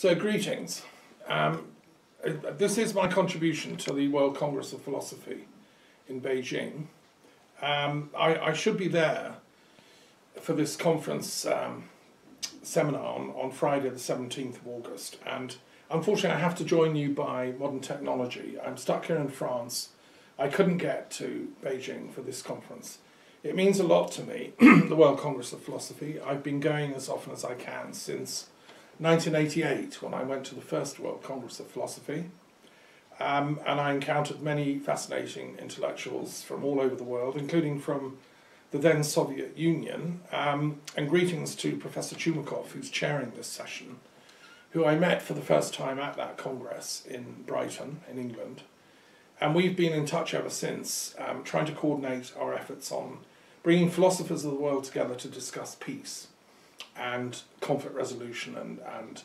So greetings. This is my contribution to the World Congress of Philosophy in Beijing. I should be there for this conference seminar on Friday the 17th of August, and unfortunately I have to join you by modern technology. I'm stuck here in France. I couldn't get to Beijing for this conference. It means a lot to me, the World Congress of Philosophy. I've been going as often as I can since 1988, when I went to the first World Congress of Philosophy, and I encountered many fascinating intellectuals from all over the world, including from the then Soviet Union, and greetings to Professor Chumakov, who's chairing this session, who I met for the first time at that Congress in Brighton, in England, and we've been in touch ever since, trying to coordinate our efforts on bringing philosophers of the world together to discuss peace and conflict resolution and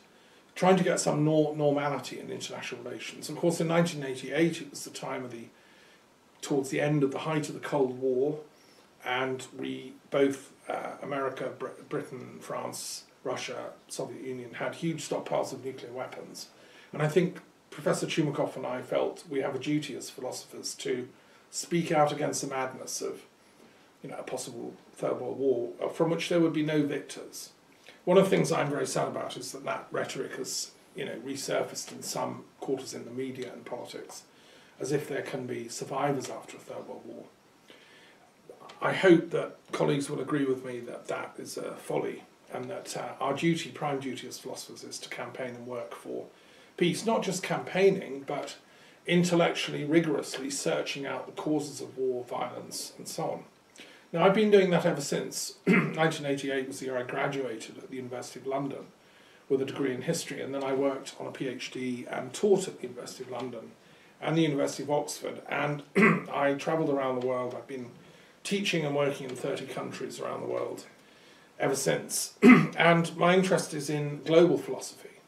trying to get some normality in international relations. Of course, in 1988, it was the time of towards the end of the height of the Cold War, and we both, America, Britain, France, Russia, Soviet Union, had huge stockpiles of nuclear weapons. And I think Professor Chumakov and I felt we have a duty as philosophers to speak out against the madness of a possible Third World War, from which there would be no victors. One of the things I'm very sad about is that rhetoric has resurfaced in some quarters in the media and politics, as if there can be survivors after a Third World War. I hope that colleagues will agree with me that that is a folly, and that our duty, prime duty as philosophers, is to campaign and work for peace. Not just campaigning, but intellectually, rigorously searching out the causes of war, violence, and so on. Now, I've been doing that ever since. 1988 was the year I graduated at the University of London with a degree in history, and then I worked on a PhD and taught at the University of London and the University of Oxford, and I travelled around the world. I've been teaching and working in 30 countries around the world ever since, and my interest is in global philosophy.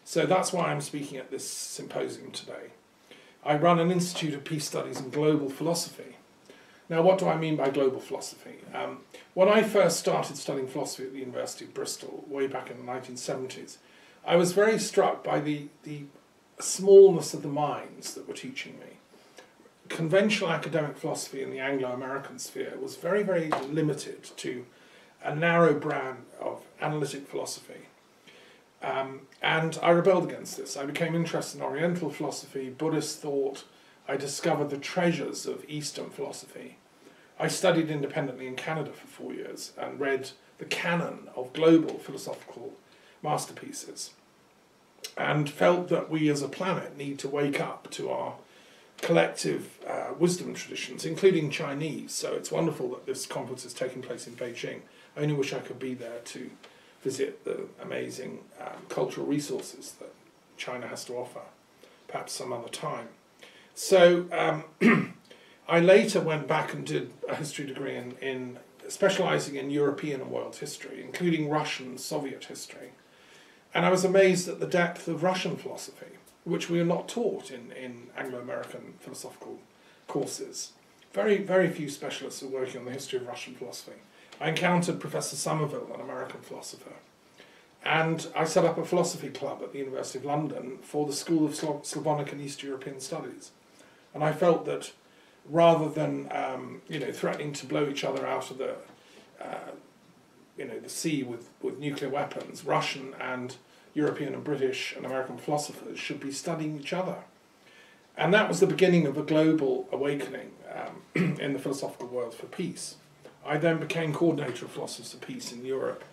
So that's why I'm speaking at this symposium today. I run an Institute of Peace Studies and Global Philosophy. Now, what do I mean by global philosophy? When I first started studying philosophy at the University of Bristol, way back in the 1970s, I was very struck by the smallness of the minds that were teaching me. Conventional academic philosophy in the Anglo-American sphere was very, very limited to a narrow brand of analytic philosophy. And I rebelled against this. I became interested in Oriental philosophy, Buddhist thought. I discovered the treasures of Eastern philosophy. I studied independently in Canada for 4 years and read the canon of global philosophical masterpieces, and felt that we as a planet need to wake up to our collective wisdom traditions, including Chinese. So it's wonderful that this conference is taking place in Beijing. I only wish I could be there to visit the amazing cultural resources that China has to offer, perhaps some other time. So I later went back and did a history degree in specialising in European and world history, including Russian Soviet history. And I was amazed at the depth of Russian philosophy, which we are not taught in Anglo-American philosophical courses. Very, very few specialists are working on the history of Russian philosophy. I encountered Professor Somerville, an American philosopher, and I set up a philosophy club at the University of London for the School of Slavonic and East European Studies. And I felt that rather than threatening to blow each other out of the sea with nuclear weapons, Russian and European and British and American philosophers should be studying each other. And that was the beginning of a global awakening in the philosophical world for peace. I then became coordinator of philosophers of peace in Europe,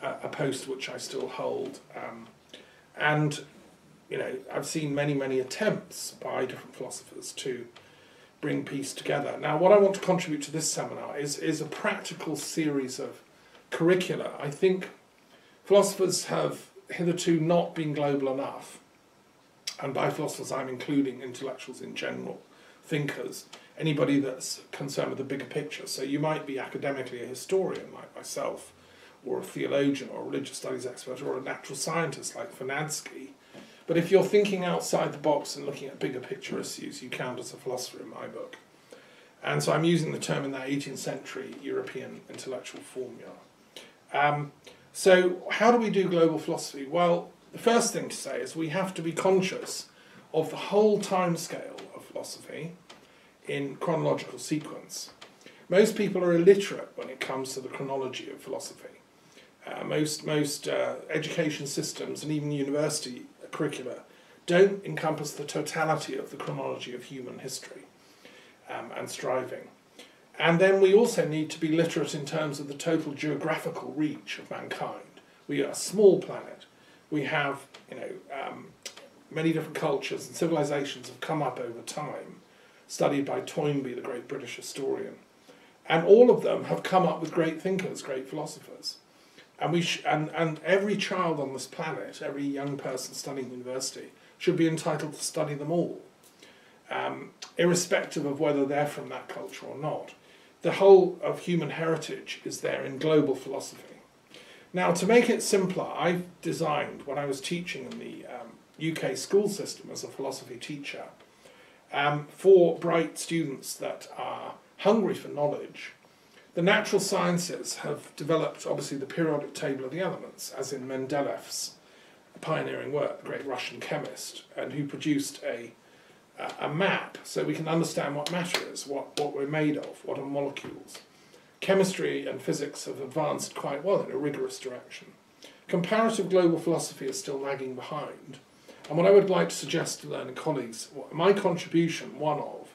a post which I still hold. And I've seen many, many attempts by different philosophers to bring peace together. Now, what I want to contribute to this seminar is a practical series of curricula. I think philosophers have hitherto not been global enough. And by philosophers, I'm including intellectuals in general, thinkers, anybody that's concerned with the bigger picture. So you might be academically a historian like myself, or a theologian, or a religious studies expert, or a natural scientist like Fanadsky. But if you're thinking outside the box and looking at bigger picture issues, you count as a philosopher in my book. And so I'm using the term in that 18th century European intellectual formula. So how do we do global philosophy? Well, The first thing to say is we have to be conscious of the whole time scale of philosophy in chronological sequence. Most people are illiterate when it comes to the chronology of philosophy. Most education systems and even university curricula don't encompass the totality of the chronology of human history and striving. And then we also need to be literate in terms of the total geographical reach of mankind. We are a small planet. We have, many different cultures and civilizations have come up over time, studied by Toynbee, the great British historian. And all of them have come up with great thinkers, great philosophers. And every child on this planet, every young person studying university, should be entitled to study them all, irrespective of whether they're from that culture or not. The whole of human heritage is there in global philosophy. Now, to make it simpler, I've designed, when I was teaching in the UK school system as a philosophy teacher, for bright students that are hungry for knowledge. The natural sciences have developed, obviously, the periodic table of the elements, as in Mendeleev's pioneering work, the great Russian chemist, and who produced a map so we can understand what matter is, what we're made of, what are molecules. Chemistry and physics have advanced quite well in a rigorous direction. Comparative global philosophy is still lagging behind. And what I would like to suggest to learning colleagues, my contribution, one of,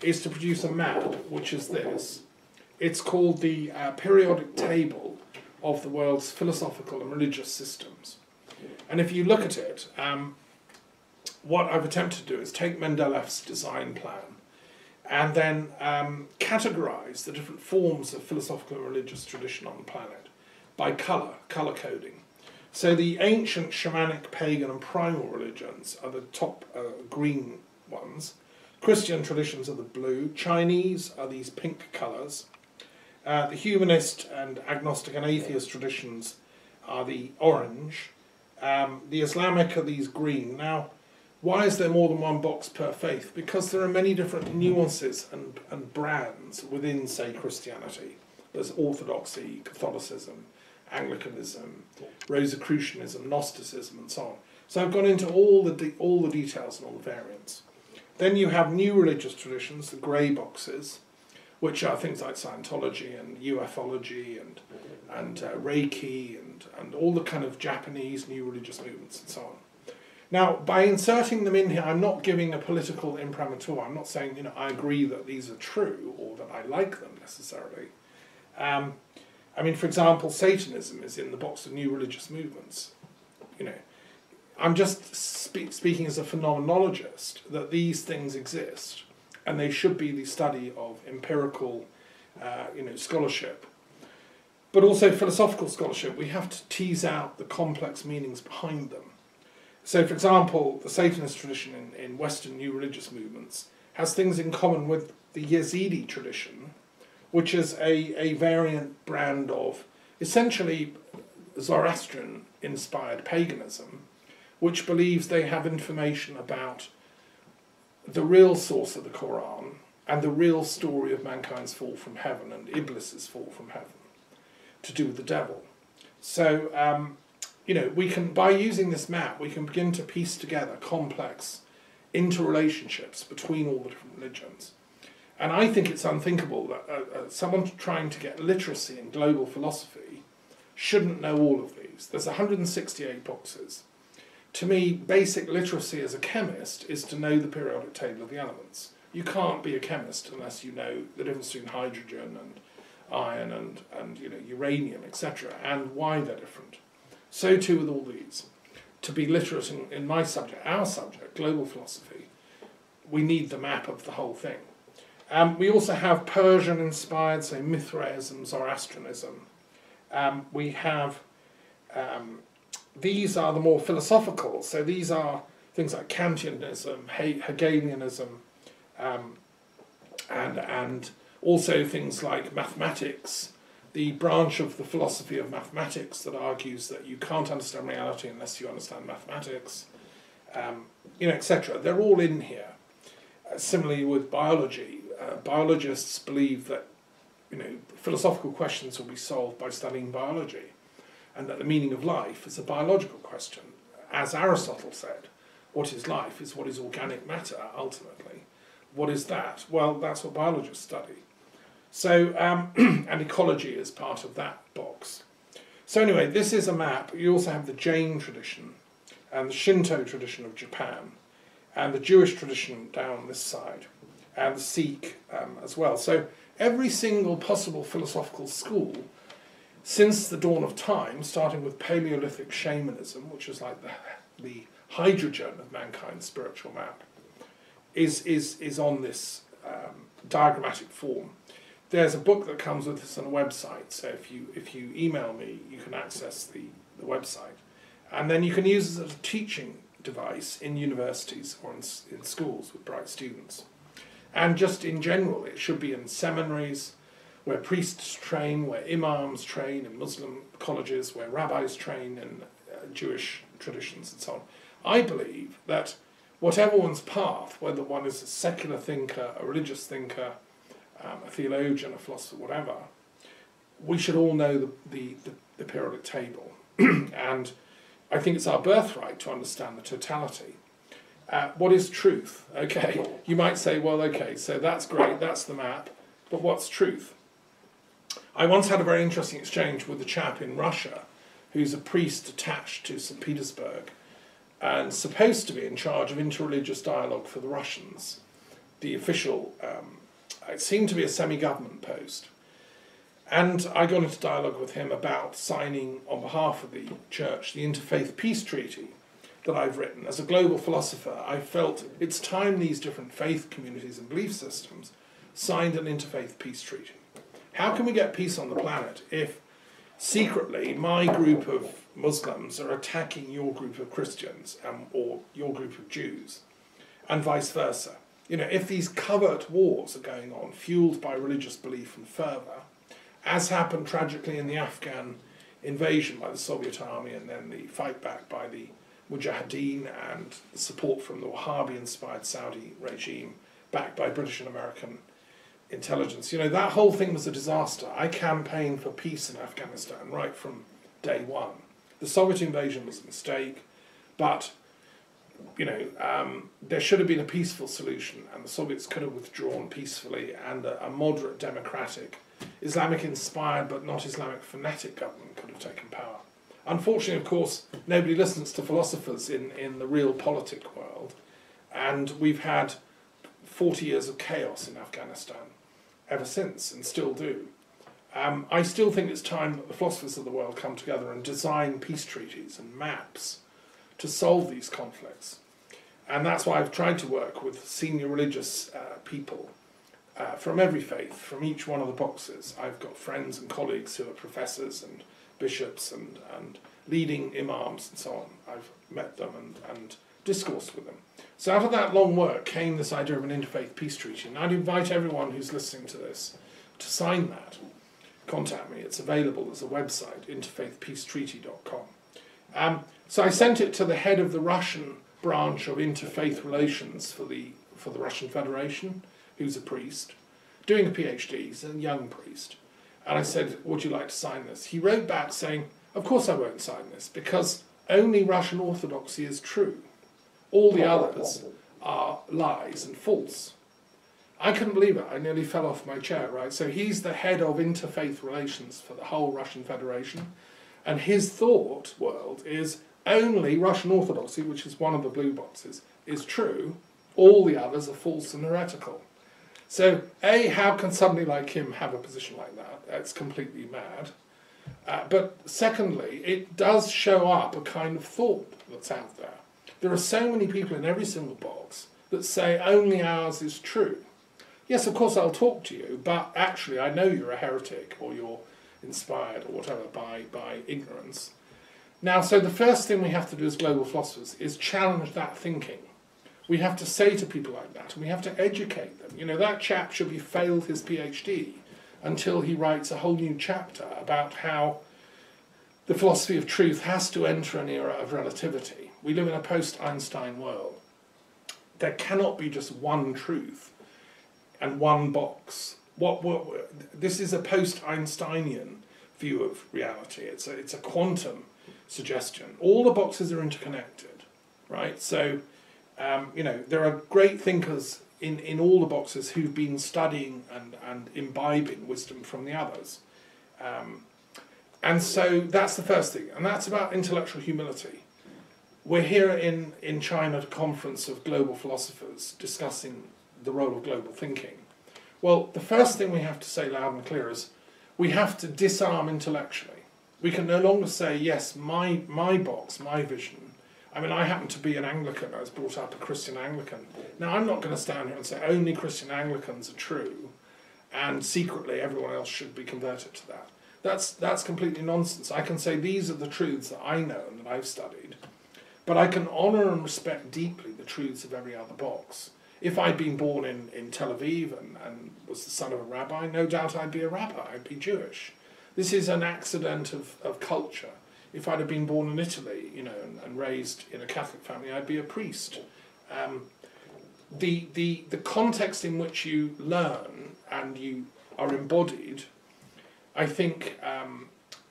is to produce a map, which is this. It's called the periodic table of the world's philosophical and religious systems. And if you look at it, what I've attempted to do is take Mendeleev's design plan and then categorize the different forms of philosophical and religious tradition on the planet by color coding. So the ancient shamanic, pagan and primal religions are the top green ones. Christian traditions are the blue. Chinese are these pink colours. The humanist and agnostic and atheist traditions are the orange. The Islamic are these green. Now, why is there more than one box per faith? Because there are many different nuances and brands within, say, Christianity. There's Orthodoxy, Catholicism, Anglicanism, Rosicrucianism, Gnosticism, and so on. So I've gone into all the details and all the variants. Then you have new religious traditions, the grey boxes, which are things like Scientology and ufology and Reiki and all the kind of Japanese new religious movements and so on. Now, by inserting them in here, I'm not giving a political imprimatur. I'm not saying, I agree that these are true or that I like them necessarily. I mean, for example, Satanism is in the box of new religious movements. I'm just speaking as a phenomenologist that these things exist and they should be the study of empirical, scholarship. But also philosophical scholarship, we have to tease out the complex meanings behind them. So, for example, the Satanist tradition in Western new religious movements has things in common with the Yazidi tradition, which is a variant brand of essentially Zoroastrian-inspired paganism, which believes they have information about the real source of the Qu'ran and the real story of mankind's fall from heaven and Iblis's fall from heaven, to do with the devil. So, we can, by using this map, we can begin to piece together complex interrelationships between all the different religions. And I think it's unthinkable that someone trying to get literacy in global philosophy shouldn't know all of these. There's 168 boxes. To me, basic literacy as a chemist is to know the periodic table of the elements. You can't be a chemist unless you know the difference between hydrogen and iron and uranium, etc., and why they're different. So too with all these. To be literate in my subject, our subject, global philosophy, we need the map of the whole thing. We also have Persian-inspired, say, Mithraism, Zoroastrianism. We have, these are the more philosophical, so these are things like Kantianism, Hegelianism, and also things like mathematics, the branch of the philosophy of mathematics that argues that you can't understand reality unless you understand mathematics, etc. They're all in here. Similarly with biology, biologists believe that philosophical questions will be solved by studying biology, and that the meaning of life is a biological question. as Aristotle said, what is life is what is organic matter, ultimately. What is that? Well, that's what biologists study. So, and ecology is part of that box. So anyway, this is a map. You also have the Jain tradition, and the Shinto tradition of Japan, and the Jewish tradition down this side, and the Sikh as well. So every single possible philosophical school, since the dawn of time, starting with Paleolithic shamanism, which is like the hydrogen of mankind's spiritual map, is on this diagrammatic form. There's a book that comes with this on a website, so if you email me, you can access the website. And then you can use it as a teaching device in universities or in schools with bright students. And just in general, it should be in seminaries, where priests train, where imams train, in Muslim colleges, where rabbis train, in Jewish traditions and so on. I believe that whatever one's path, whether one is a secular thinker, a religious thinker, a theologian, a philosopher, whatever, we should all know the periodic table. And I think it's our birthright to understand the totality. What is truth? Okay, you might say, well, okay, so that's great, that's the map, but what's truth? I once had a very interesting exchange with a chap in Russia who's a priest attached to St. Petersburg and supposed to be in charge of interreligious dialogue for the Russians. The official, it seemed to be a semi-government post. And I got into dialogue with him about signing, on behalf of the church, the Interfaith Peace Treaty that I've written. As a global philosopher, I felt it's time these different faith communities and belief systems signed an Interfaith Peace Treaty. How can we get peace on the planet if secretly my group of Muslims are attacking your group of Christians or your group of Jews, and vice versa? You know, if these covert wars are going on, fueled by religious belief and fervour, as happened tragically in the Afghan invasion by the Soviet army and then the fight back by the Mujahideen and the support from the Wahhabi-inspired Saudi regime backed by British and American intelligence. You know, that whole thing was a disaster. I campaigned for peace in Afghanistan right from day one. The Soviet invasion was a mistake, but, you know, there should have been a peaceful solution, and the Soviets could have withdrawn peacefully, and a moderate, democratic, Islamic-inspired but not Islamic fanatic government could have taken power. Unfortunately, of course, nobody listens to philosophers in the real politic world, and we've had 40 years of chaos in Afghanistan ever since, and still do. I still think it's time that the philosophers of the world come together and design peace treaties and maps to solve these conflicts. And that's why I've tried to work with senior religious people from every faith, from each one of the boxes. I've got friends and colleagues who are professors and bishops and leading imams and so on. I've met them and discoursed with them. So out of that long work came this idea of an interfaith peace treaty. And I'd invite everyone who's listening to this to sign that. Contact me. It's available. There's a website, interfaithpeacetreaty.com. So I sent it to the head of the Russian branch of interfaith relations for the Russian Federation, who's a priest, doing a PhD. He's a young priest. And I said, would you like to sign this? He wrote back saying, of course I won't sign this, because only Russian Orthodoxy is true. All the others are lies and false. I couldn't believe it. I nearly fell off my chair, right? So he's the head of interfaith relations for the whole Russian Federation. And his thought world is only Russian Orthodoxy, which is one of the blue boxes, is true. All the others are false and heretical. So, A, how can somebody like him have a position like that? That's completely mad. But secondly, it does show up a kind of thought that's out there. There are so many people in every single box that say only ours is true. Yes, of course I'll talk to you, but actually I know you're a heretic or you're inspired or whatever by ignorance. Now, so the first thing we have to do as global philosophers is challenge that thinking. We have to say to people like that, and we have to educate them. You know, that chap should be failed his PhD until he writes a whole new chapter about how the philosophy of truth has to enter an era of relativity. We live in a post-Einstein world. There cannot be just one truth and one box. This is a post-Einsteinian view of reality. It's a quantum suggestion. All the boxes are interconnected, right? So, you know, there are great thinkers in all the boxes who've been studying and imbibing wisdom from the others. And so that's the first thing, and that's about intellectual humility. We're here in China at a conference of global philosophers discussing the role of global thinking. Well, the first thing we have to say loud and clear is we have to disarm intellectually. We can no longer say, yes, my box, my vision. I mean, I happen to be an Anglican. I was brought up a Christian Anglican. Now, I'm not going to stand here and say only Christian Anglicans are true and secretly everyone else should be converted to that. That's completely nonsense. I can say these are the truths that I know and that I've studied, but I can honour and respect deeply the truths of every other box. If I'd been born in Tel Aviv and was the son of a rabbi, no doubt I'd be a rabbi, I'd be Jewish. This is an accident of culture. If I'd have been born in Italy, you know, and raised in a Catholic family, I'd be a priest. The context in which you learn and you are embodied, I think,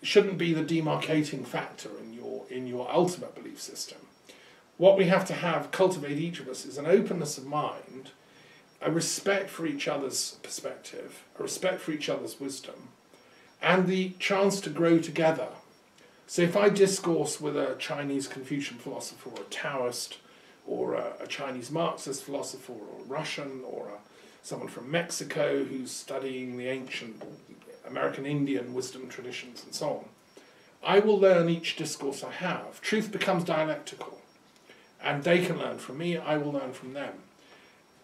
shouldn't be the demarcating factor in your ultimate belief system. What we have to cultivate each of us is an openness of mind, a respect for each other's perspective, a respect for each other's wisdom, and the chance to grow together. So if I discourse with a Chinese Confucian philosopher, or a Taoist, or a Chinese Marxist philosopher, or a Russian, or someone from Mexico who's studying the ancient American Indian wisdom traditions and so on, I will learn each discourse I have. Truth becomes dialectical, and they can learn from me, I will learn from them.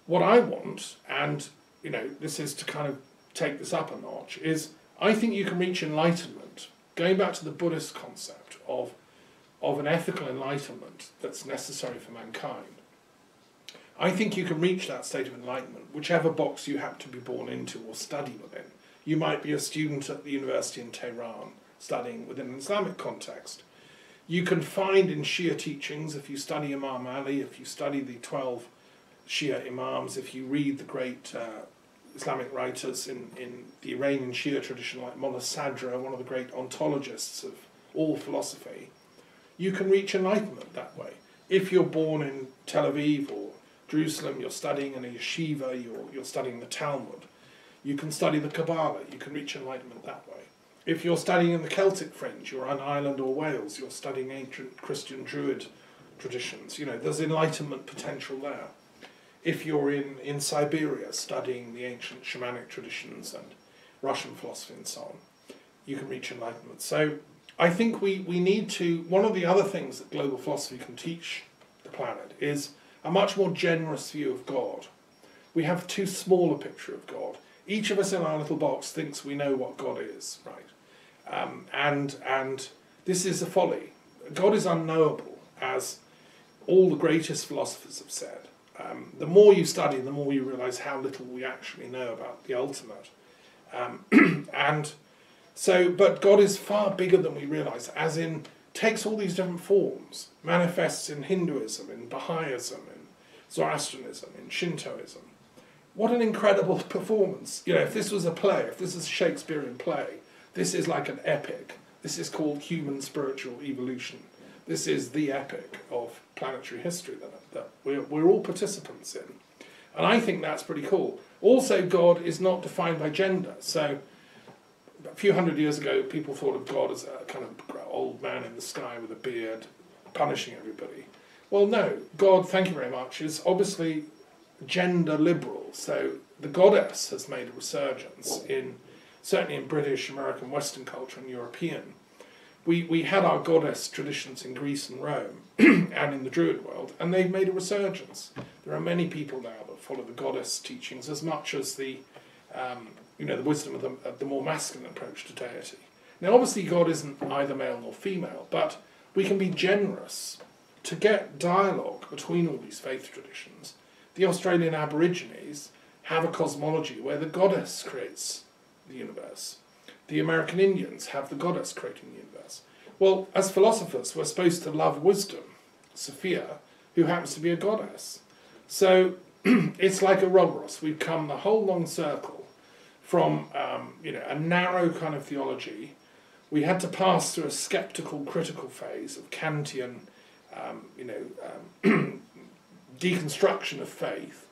What I want, and you know, this is to kind of take this up a notch, is I think you can reach enlightenment, going back to the Buddhist concept of an ethical enlightenment that's necessary for mankind. I think you can reach that state of enlightenment, whichever box you happen to be born into or study within. You might be a student at the university in Tehran, studying within an Islamic context. You can find in Shia teachings, if you study Imam Ali, if you study the 12 Shia Imams, if you read the great Islamic writers in the Iranian Shia tradition, like Mullah Sadra, one of the great ontologists of all philosophy, you can reach enlightenment that way. If you're born in Tel Aviv or Jerusalem, you're studying in a yeshiva, you're studying the Talmud, you can study the Kabbalah, you can reach enlightenment that way. If you're studying in the Celtic fringe, you're on Ireland or Wales, you're studying ancient Christian Druid traditions, you know, there's enlightenment potential there. If you're in Siberia studying the ancient shamanic traditions and Russian philosophy and so on, you can reach enlightenment. So I think we need to, one of the other things that global philosophy can teach the planet is a much more generous view of God. We have too small a picture of God. Each of us in our little box thinks we know what God is, right? And this is a folly. God is unknowable, as all the greatest philosophers have said. The more you study, the more you realise how little we actually know about the ultimate. And so, but God is far bigger than we realise, as in, takes all these different forms, manifests in Hinduism, in Baha'ism, in Zoroastrianism, in Shintoism. What an incredible performance. You know, if this was a play, if this is a Shakespearean play, this is like an epic. This is called human spiritual evolution. This is the epic of planetary history that we're all participants in. And I think that's pretty cool. Also, God is not defined by gender. So a few hundred years ago, people thought of God as a kind of old man in the sky with a beard, punishing everybody. Well, no, God, thank you very much, is obviously gender liberal. So the goddess has made a resurgence certainly in British, American, Western culture and European. We had our goddess traditions in Greece and Rome and in the Druid world, and they've made a resurgence. There are many people now that follow the goddess teachings as much as the wisdom of the more masculine approach to deity. Now, obviously, God isn't either male nor female, but we can be generous to get dialogue between all these faith traditions. The Australian Aborigines have a cosmology where the goddess creates the universe. The American Indians have the goddess creating the universe. Well, as philosophers, we're supposed to love wisdom, Sophia, who happens to be a goddess. So it's like a Ouroboros. We've come the whole long circle from a narrow kind of theology We had to pass through a skeptical, critical phase of Kantian, deconstruction of faith.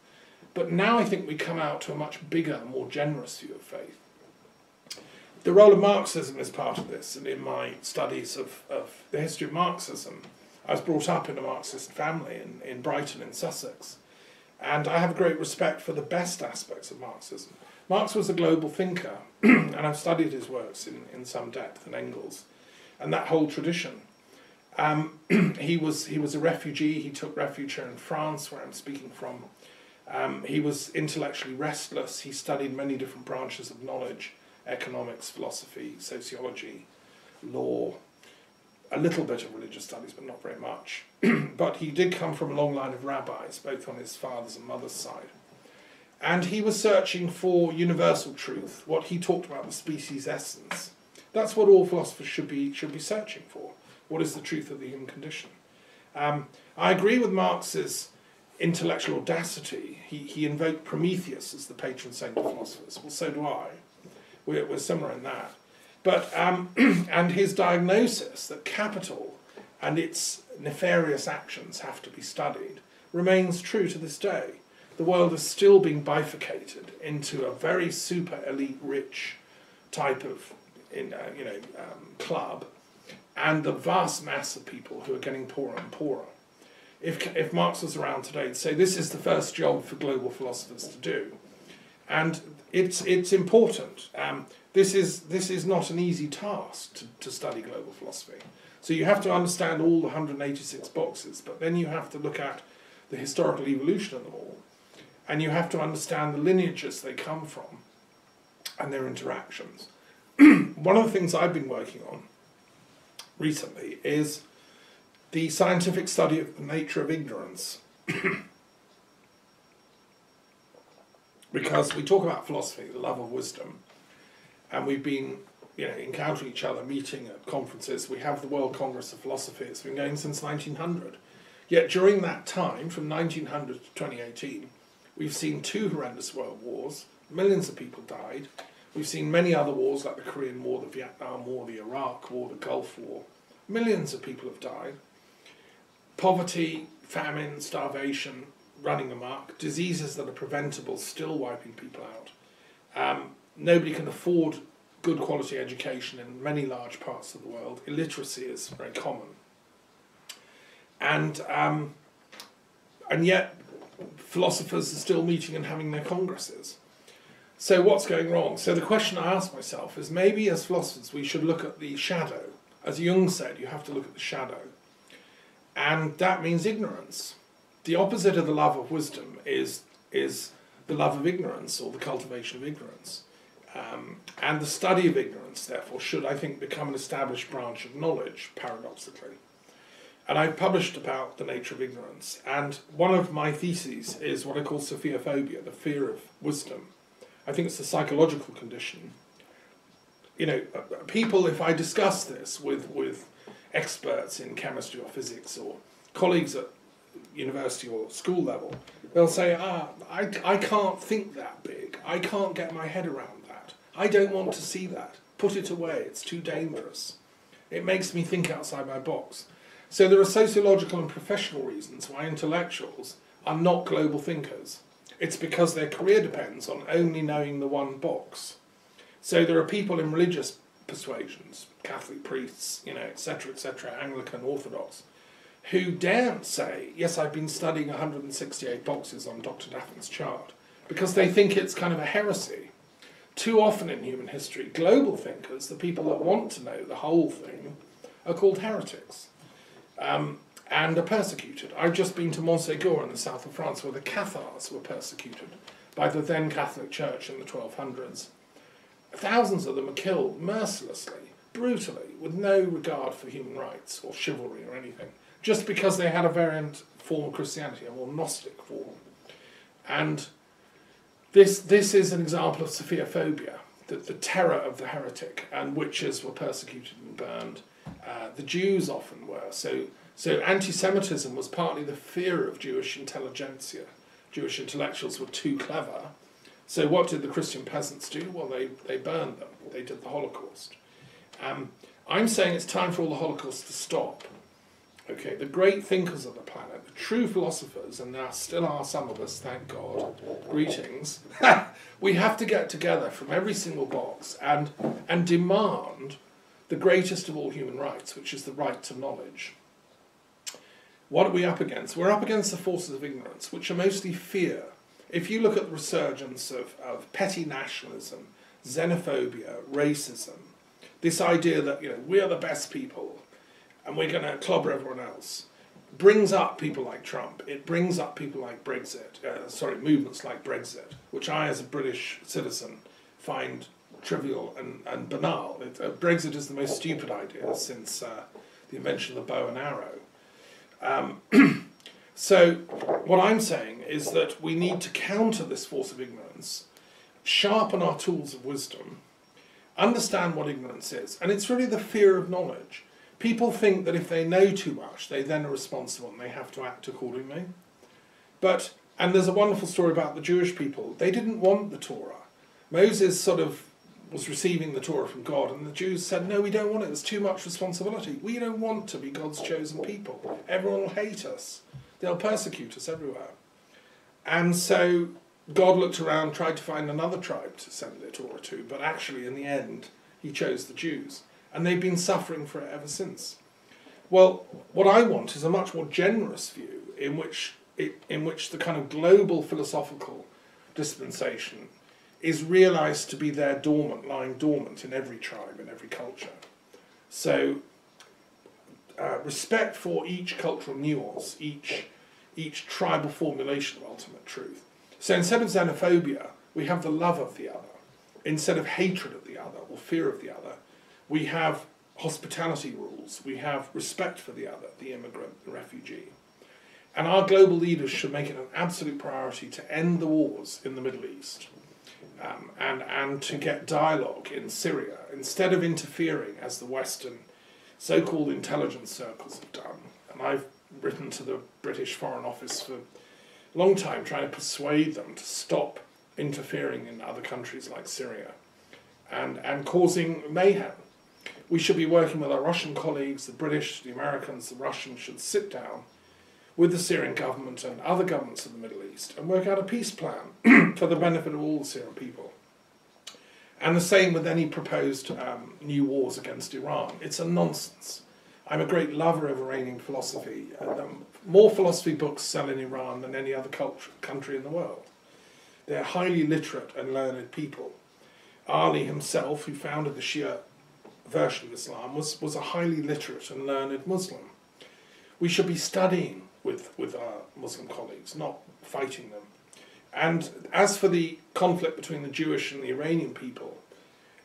But now I think we come out to a much bigger, more generous view of faith. The role of Marxism is part of this, and in my studies of the history of Marxism, I was brought up in a Marxist family in Brighton in Sussex, and I have a great respect for the best aspects of Marxism. Marx was a global thinker, and I've studied his works in some depth, and Engels, and that whole tradition. He was a refugee. He took refuge here in France, where I'm speaking from. He was intellectually restless. He studied many different branches of knowledge: economics, philosophy, sociology, law, a little bit of religious studies, but not very much. But he did come from a long line of rabbis, both on his father's and mother's side. And he was searching for universal truth, what he talked about, the species essence. That's what all philosophers should be searching for. What is the truth of the human condition? I agree with Marx's intellectual audacity. He invoked Prometheus as the patron saint of philosophers. Well, so do I. We're similar in that. But, and his diagnosis that capital and its nefarious actions have to be studied remains true to this day. The world is still being bifurcated into a very super elite rich type of club, and the vast mass of people who are getting poorer and poorer. If Marx was around today, he'd say this is the first job for global philosophers to do, and it's important. This is not an easy task to study global philosophy. So you have to understand all the 186 boxes, but then you have to look at the historical evolution of them all, and you have to understand the lineages they come from and their interactions. One of the things I've been working on recently is the scientific study of the nature of ignorance. Because we talk about philosophy, the love of wisdom, and we've been encountering each other, meeting at conferences. We have the World Congress of Philosophy. It's been going since 1900. Yet during that time, from 1900 to 2018, we've seen 2 horrendous world wars. Millions of people died. We've seen many other wars like the Korean War, the Vietnam War, the Iraq War, the Gulf War. Millions of people have died. Poverty, famine, starvation, running amok, diseases that are preventable still wiping people out. Nobody can afford good quality education in many large parts of the world. Illiteracy is very common. And yet philosophers are still meeting and having their congresses. So what's going wrong? So the question I ask myself is, maybe as philosophers we should look at the shadow. As Jung said, you have to look at the shadow. And that means ignorance. The opposite of the love of wisdom is the love of ignorance, or the cultivation of ignorance. And the study of ignorance, therefore, should, I think, become an established branch of knowledge, paradoxically. And I've published about the nature of ignorance, and one of my theses is what I call Sophiophobia, the fear of wisdom. I think it's a psychological condition. People, if I discuss this with experts in chemistry or physics or colleagues at university or school level, they'll say, I can't think that big. I can't get my head around that. I don't want to see that. Put it away. It's too dangerous. It makes me think outside my box. So there are sociological and professional reasons why intellectuals are not global thinkers. It's because their career depends on only knowing the one box. So there are people in religious persuasions, Catholic priests, etc., Anglican, Orthodox, who daren't say, yes, I've been studying 168 boxes on Dr. Daffern's chart, because they think it's kind of a heresy. Too often in human history, global thinkers, the people that want to know the whole thing, are called heretics. And are persecuted. I've just been to Montségur in the south of France, where the Cathars were persecuted by the then Catholic Church in the 1200s. Thousands of them were killed mercilessly, brutally, with no regard for human rights or chivalry or anything, just because they had a variant form of Christianity, a more Gnostic form. And this is an example of Sophiophobia, the terror of the heretic, and witches were persecuted and burned. The Jews often were. So anti-Semitism was partly the fear of Jewish intelligentsia. Jewish intellectuals were too clever. So what did the Christian peasants do? Well, they burned them. They did the Holocaust. I'm saying it's time for all the Holocaust to stop. Okay, the great thinkers of the planet, the true philosophers, and there still are some of us, thank God, greetings, we have to get together from every single box and demand the greatest of all human rights, which is the right to knowledge. What are we up against? We're up against the forces of ignorance, which are mostly fear. If you look at the resurgence of petty nationalism, xenophobia, racism, this idea that, we are the best people and we're going to clobber everyone else, brings up people like Trump. It brings up people like movements like Brexit, which I, as a British citizen, find trivial and banal. Brexit is the most stupid idea since the invention of the bow and arrow. So what I'm saying is that we need to counter this force of ignorance, sharpen our tools of wisdom, understand what ignorance is. And it's really the fear of knowledge. People think that if they know too much, they then are responsible and they have to act accordingly. And there's a wonderful story about the Jewish people. They didn't want the Torah. Moses was receiving the Torah from God, and the Jews said, no, we don't want it, there's too much responsibility. We don't want to be God's chosen people. Everyone will hate us. They'll persecute us everywhere. And so God looked around, tried to find another tribe to send the Torah to, but actually in the end he chose the Jews. And they've been suffering for it ever since. Well, what I want is a much more generous view in which the kind of global philosophical dispensation is realised to be there lying dormant in every tribe, in every culture. So respect for each cultural nuance, each tribal formulation of ultimate truth. So instead of xenophobia, we have the love of the other. Instead of hatred of the other or fear of the other, we have hospitality rules. We have respect for the other, the immigrant, the refugee. And our global leaders should make it an absolute priority to end the wars in the Middle East and to get dialogue in Syria, instead of interfering as the Western so-called intelligence circles have done. And I've written to the British Foreign Office for a long time trying to persuade them to stop interfering in other countries like Syria and causing mayhem. We should be working with our Russian colleagues, the British, the Americans, the Russians should sit down with the Syrian government and other governments of the Middle East and work out a peace plan for the benefit of all the Syrian people. And the same with any proposed new wars against Iran. It's a nonsense. I'm a great lover of Iranian philosophy. More philosophy books sell in Iran than any other country in the world. They're highly literate and learned people. Ali himself, who founded the Shia version of Islam, was a highly literate and learned Muslim. We should be studying with our Muslim colleagues, not fighting them. And as for the conflict between the Jewish and the Iranian people,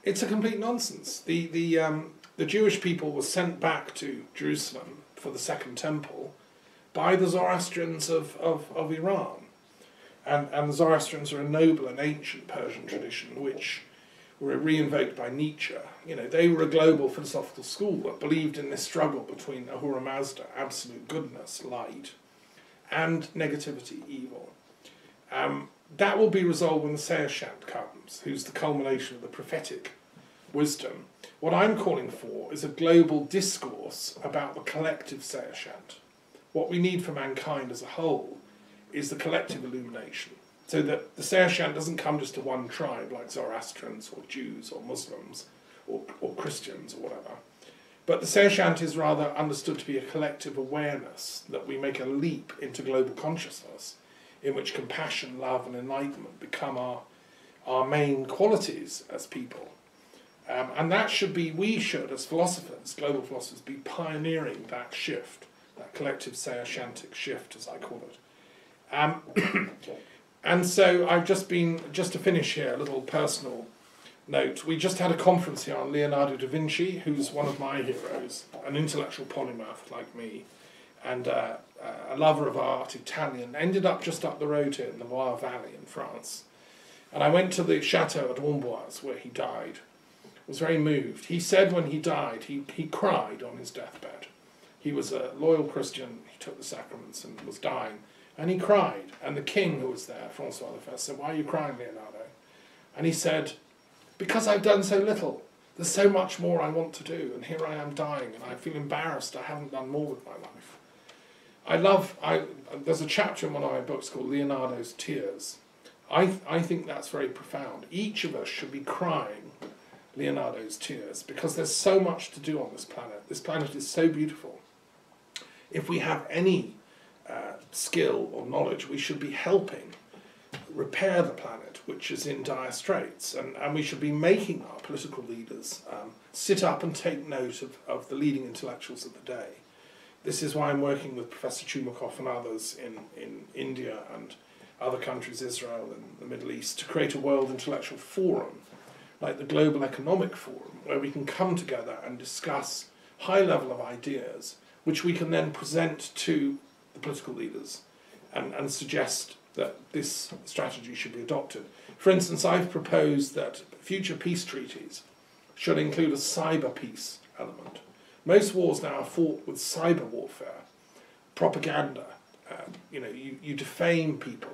it's a complete nonsense. The Jewish people were sent back to Jerusalem for the Second Temple by the Zoroastrians of Iran. And the Zoroastrians are a noble and ancient Persian tradition which were re-invoked by Nietzsche. They were a global philosophical school that believed in this struggle between Ahura Mazda, absolute goodness, light, and negativity, evil. That will be resolved when the Seishant comes, who's the culmination of the prophetic wisdom. What I'm calling for is a global discourse about the collective Seishant. What we need for mankind as a whole is the collective illumination, so that the Seishant doesn't come just to one tribe like Zoroastrians or Jews or Muslims or Christians or whatever. But the Seishant is rather understood to be a collective awareness, that we make a leap into global consciousness in which compassion, love and enlightenment become our main qualities as people. And that we should, as philosophers, global philosophers, be pioneering that shift, that collective Seishantic shift, as I call it. And so I've just to finish here, a little personal note. We just had a conference here on Leonardo da Vinci, who's one of my heroes, an intellectual polymath like me, and a lover of art, Italian, ended up just up the road here in the Loire Valley in France. And I went to the chateau at Amboise where he died. I was very moved. He said when he died, he cried on his deathbed. He was a loyal Christian, he took the sacraments and was dying. And he cried. And the king who was there, Francois I, said, "Why are you crying, Leonardo?" And he said, "Because I've done so little. there's so much more I want to do, and here I am dying, and I feel embarrassed I haven't done more with my life. There's a chapter in one of my books called Leonardos Tears. I think that's very profound. Each of us should be crying Leonardos Tears, because there's so much to do on this planet. This planet is so beautiful. If we have any skill or knowledge, we should be helping repair the planet, which is in dire straits, and we should be making our political leaders sit up and take note of the leading intellectuals of the day. This is why I'm working with Professor Chumakov and others in India and other countries, Israel and the Middle East, to create a world intellectual forum, like the Global Economic Forum, where we can come together and discuss high level of ideas, which we can then present to the political leaders and suggest that this strategy should be adopted. For instance, I've proposed that future peace treaties should include a cyber peace element. Most wars now are fought with cyber warfare, propaganda. You defame people.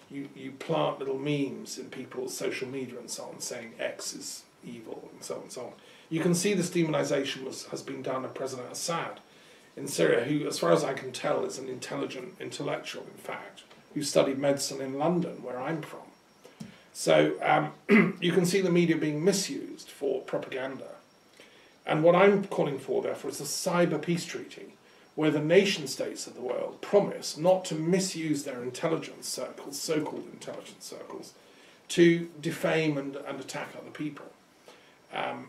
You plant little memes in people's social media and so on, saying X is evil and so on and so on. You can see this demonization has been done of President Assad in Syria, who, as far as I can tell, is an intelligent intellectual, in fact, who studied medicine in London, where I'm from. So you can see the media being misused for propaganda. And what I'm calling for, therefore, is a cyber peace treaty, where the nation-states of the world promise not to misuse their intelligence circles, so-called intelligence circles, to defame and attack other people. And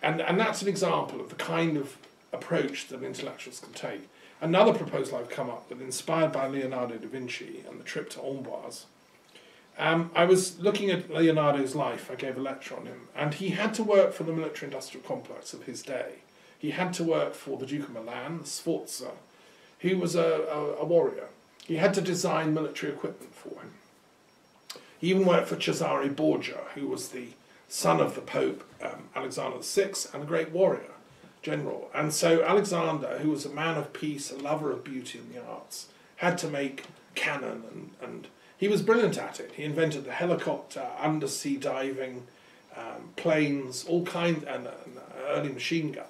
that's an example of the kind of approach that intellectuals can take. Another proposal I've come up with, inspired by Leonardo da Vinci and the trip to Amboise. I was looking at Leonardo's life. I gave a lecture on him, and he had to work for the military-industrial complex of his day. He had to work for the Duke of Milan, the Sforza, who was a warrior. He had to design military equipment for him. He even worked for Cesare Borgia, who was the son of the Pope Alexander VI and a great warrior general. And so Alexander, who was a man of peace, a lover of beauty and the arts, had to make cannon, and he was brilliant at it. He invented the helicopter, undersea diving, planes, all kinds, and an early machine gun.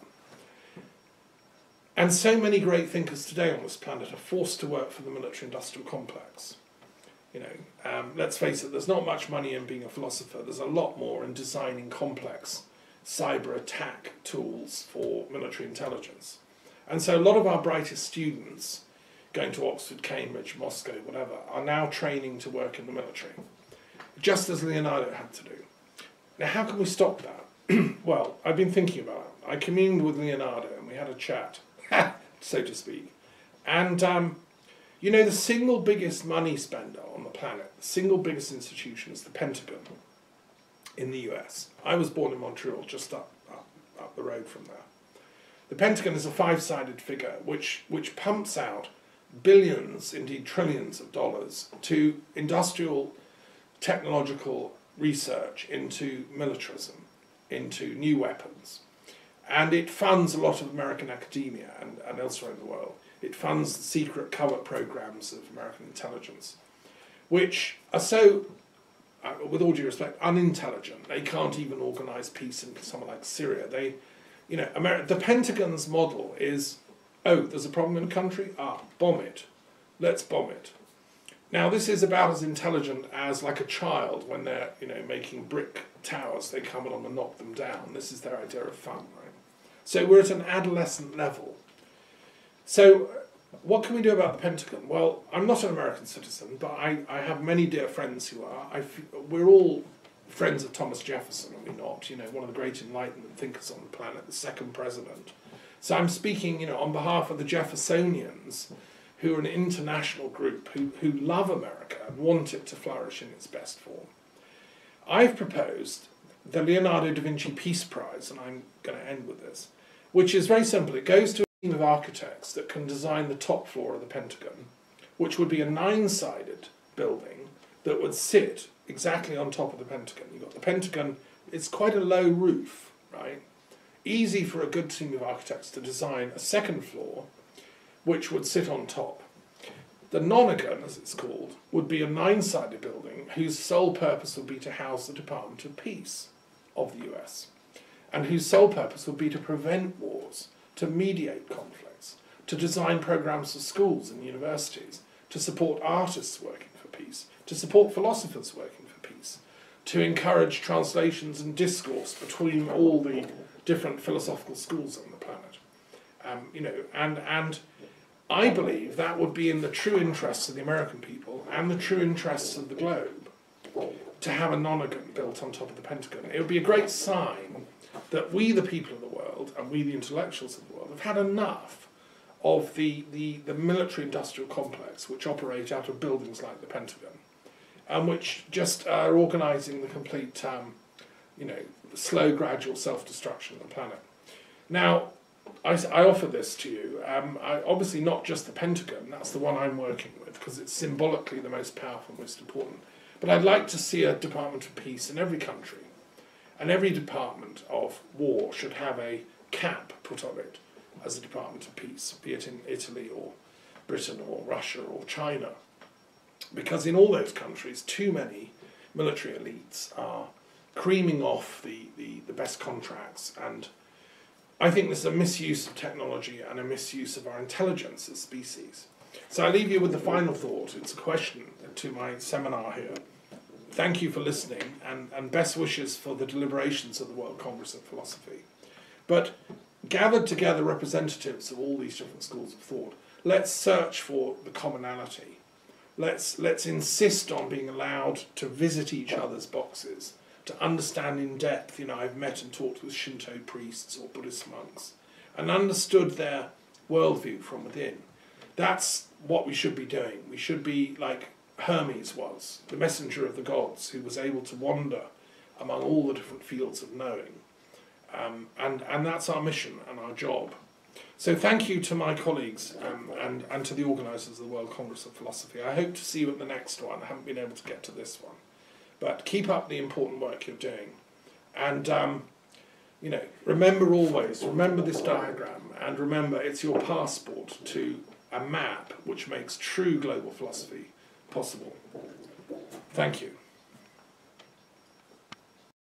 And so many great thinkers today on this planet are forced to work for the military-industrial complex. Let's face it, there's not much money in being a philosopher. There's a lot more in designing complex cyber attack tools for military intelligence. And so a lot of our brightest students, going to Oxford, Cambridge, Moscow, whatever, are now training to work in the military, just as Leonardo had to do. Now, how can we stop that? Well, I've been thinking about it. I communed with Leonardo and we had a chat, so to speak. And, the single biggest money spender on the planet, the single biggest institution is the Pentagon in the US. I was born in Montreal, just up the road from there. The Pentagon is a five-sided figure which pumps out billions, indeed trillions of dollars to industrial, technological research into militarism, into new weapons. And it funds a lot of American academia and elsewhere in the world. It funds secret covert programs of American intelligence, which are so, with all due respect, unintelligent. They can't even organize peace in somewhere like Syria. The Pentagon's model is, oh, there's a problem in a country? Bomb it. Let's bomb it. Now, this is about as intelligent as like a child when they're, making brick towers. They come along and knock them down. This is their idea of fun, right? So we're at an adolescent level. So what can we do about the Pentagon? Well, I'm not an American citizen, but I have many dear friends who are. We're all friends of Thomas Jefferson, are we not? One of the great Enlightenment thinkers on the planet, the second president. So I'm speaking, on behalf of the Jeffersonians, who are an international group who love America and want it to flourish in its best form. I've proposed the Leonardo da Vinci Peace Prize, and I'm going to end with this, which is very simple. It goes to a team of architects that can design the top floor of the Pentagon, which would be a 9-sided building that would sit exactly on top of the Pentagon. You've got the Pentagon, it's quite a low roof, right? Easy for a good team of architects to design a second floor which would sit on top. The nonagon, as it's called, would be a 9-sided building whose sole purpose would be to house the Department of Peace of the US. and whose sole purpose would be to prevent wars, to mediate conflicts, to design programs for schools and universities, to support artists working for peace, to support philosophers working for peace, to encourage translations and discourse between all the different philosophical schools on the planet. And I believe that would be in the true interests of the American people and the true interests of the globe to have a nonagon built on top of the Pentagon. It would be a great sign that we, the people of the world, and we, the intellectuals of the world, have had enough of the military-industrial complex which operate out of buildings like the Pentagon, and which just are organising the complete, slow, gradual self-destruction of the planet. Now, I offer this to you, obviously not just the Pentagon, that's the one I'm working with, because it's symbolically the most powerful and most important, but I'd like to see a Department of Peace in every country, and every Department of War should have a cap put on it as a Department of Peace, be it in Italy or Britain or Russia or China, because in all those countries too many military elites are creaming off the best contracts, and I think this is a misuse of technology and a misuse of our intelligence as species. So I leave you with the final thought. It's a question to my seminar here. Thank you for listening, and best wishes for the deliberations of the World Congress of Philosophy. But gathered together representatives of all these different schools of thought, let's search for the commonality. Let's insist on being allowed to visit each other's boxes, to understand in depth. I've met and talked with Shinto priests or Buddhist monks and understood their worldview from within. That's what we should be doing. We should be like Hermes was, the messenger of the gods, who was able to wander among all the different fields of knowing. And that's our mission and our job. So thank you to my colleagues and to the organisers of the World Congress of Philosophy. I hope to see you at the next one. I haven't been able to get to this one. But keep up the important work you're doing. And, remember always, remember this diagram, and remember it's your passport to a map which makes true global philosophy possible. Thank you.